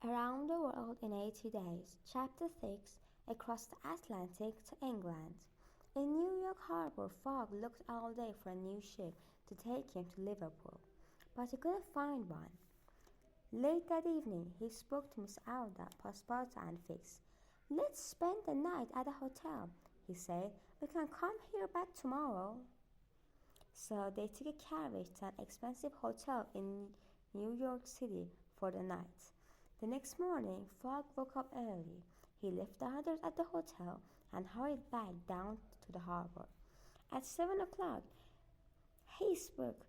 Around the World in 80 Days, Chapter 6, Across the Atlantic to England. In New York Harbor, Fogg looked all day for a new ship to take him to Liverpool, but he couldn't find one. Late that evening, he spoke to Miss Alda, Passepartout, and Fix. "Let's spend the night at a hotel," he said. "We can come here back tomorrow." So they took a carriage to an expensive hotel in New York City for the night. The next morning, Fogg woke up early. He left the others at the hotel and hurried back down to the harbor. At 7 o'clock, he spoke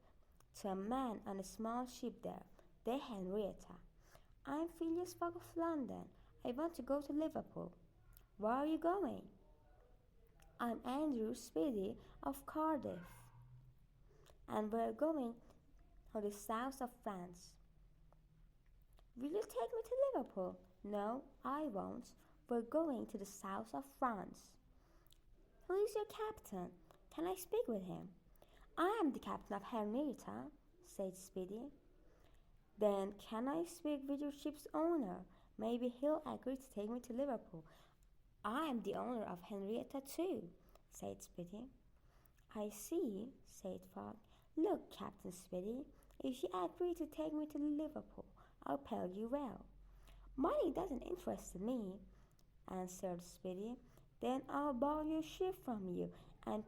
to a man on a small ship there, the Henrietta. "I'm Phileas Fogg of London. I want to go to Liverpool." "Where are you going?" "I'm Andrew Speedy of Cardiff, and we're going to the south of France." "Will you take me to Liverpool?" "No, I won't. We're going to the south of France." "Who is your captain? Can I speak with him?" "I am the captain of Henrietta," said Speedy. "Then can I speak with your ship's owner? Maybe he'll agree to take me to Liverpool." "I am the owner of Henrietta too," said Speedy. "I see," said Fogg. "Look, Captain Speedy, if you agree to take me to Liverpool, I'll pay you well." "Money doesn't interest me," answered Speedy. "Then I'll borrow your ship from you and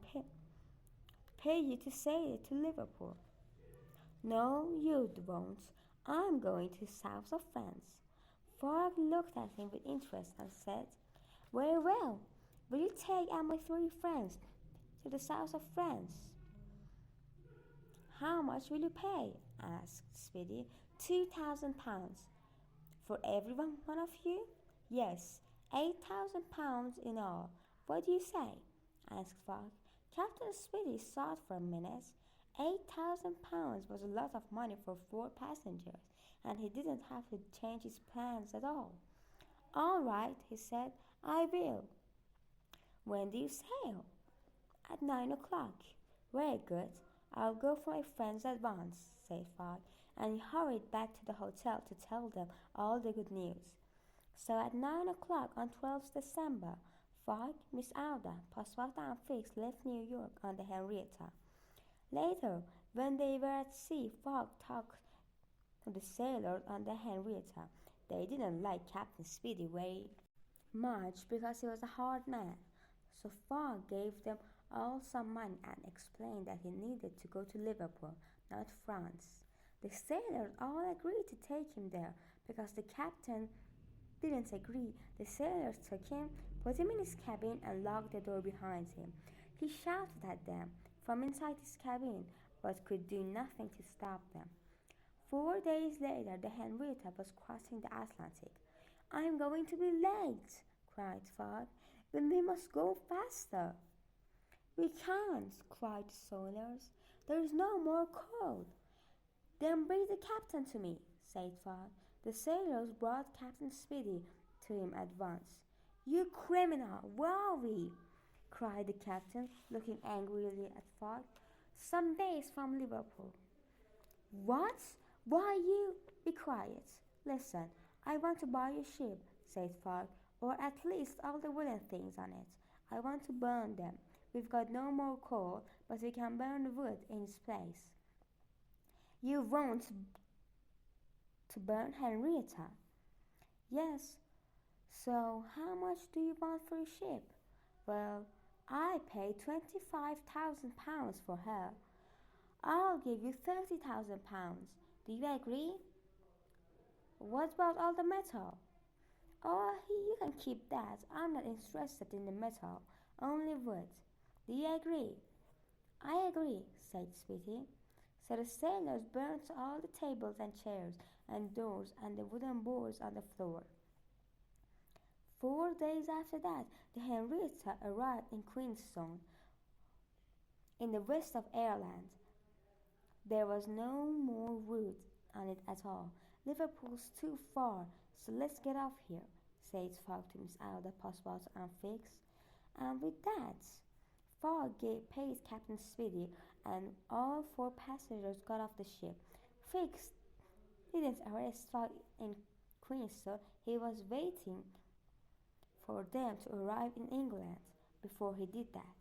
pay you to sail it to Liverpool." "No, you won't. I'm going to the south of France." Fogg looked at him with interest and said, "Very well. Will you take my 3 friends to the south of France?" "How much will you pay?" asked Speedy. £2,000. "For every one of you?" "Yes, £8,000 in all. What do you say?" asked Fogg. Captain Speedy thought for a minute. £8,000 was a lot of money for 4 passengers, and he didn't have to change his plans at all. "All right," he said, "I will." "When do you sail?" "At 9 o'clock." "Very good. I'll go for my friends at once," said Fogg, and he hurried back to the hotel to tell them all the good news. So at 9 o'clock on 12th December, Fogg, Miss Alda, Passepartout, and Fix left New York on the Henrietta. Later, when they were at sea, Fogg talked to the sailors on the Henrietta. They didn't like Captain Speedy very much because he was a hard man. So Fogg gave them all some money and explained that he needed to go to Liverpool, not France. The sailors all agreed to take him there. Because the captain didn't agree, the sailors took him, put him in his cabin, and locked the door behind him. He shouted at them from inside his cabin, but could do nothing to stop them. 4 days later, the Henrietta was crossing the Atlantic. "I'm going to be late," cried Fogg. "Then we must go faster." "We can't," cried the sailors. "There is no more coal." "Then bring the captain to me," said Fogg. The sailors brought Captain Speedy to him at once. "You criminal, where are we?" cried the captain, looking angrily at Fogg. "Some days from Liverpool." "What? Why, you be quiet. Listen, I want to buy your ship," said Fogg, "or at least all the wooden things on it. I want to burn them. We've got no more coal, but we can burn the wood in its place." "You want to burn Henrietta?" "Yes. So how much do you want for your ship?" "Well, I paid £25,000 for her." "I'll give you £30,000. Do you agree?" "What about all the metal?" "Oh, you can keep that. I'm not interested in the metal, only wood. Do you agree?" "I agree," said Speedy. So the sailors burnt all the tables and chairs and doors and the wooden boards on the floor. 4 days after that, the Henrietta arrived in Queenstown, in the west of Ireland. There was no more wood on it at all. "Liverpool's too far, so let's get off here," said Fogg to Miss Alda, Passepartout, and Fix. And with that, Fogg paid Captain Speedy, and all 4 passengers got off the ship. Fix didn't arrest Fogg in Queenstown, he was waiting for them to arrive in England before he did that.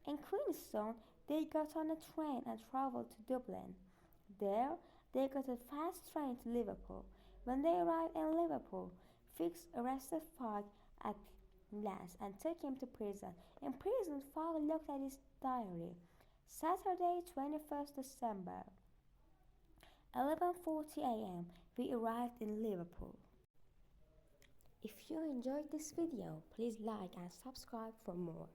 In Queenstown, they got on a train and travelled to Dublin. There, they got a fast train to Liverpool. When they arrived in Liverpool, Fix arrested Fogg at last and took him to prison. In prison, Fogg looked at his diary. Saturday, 21st December, 11:40 a.m. We arrived in Liverpool. If you enjoyed this video, please like and subscribe for more.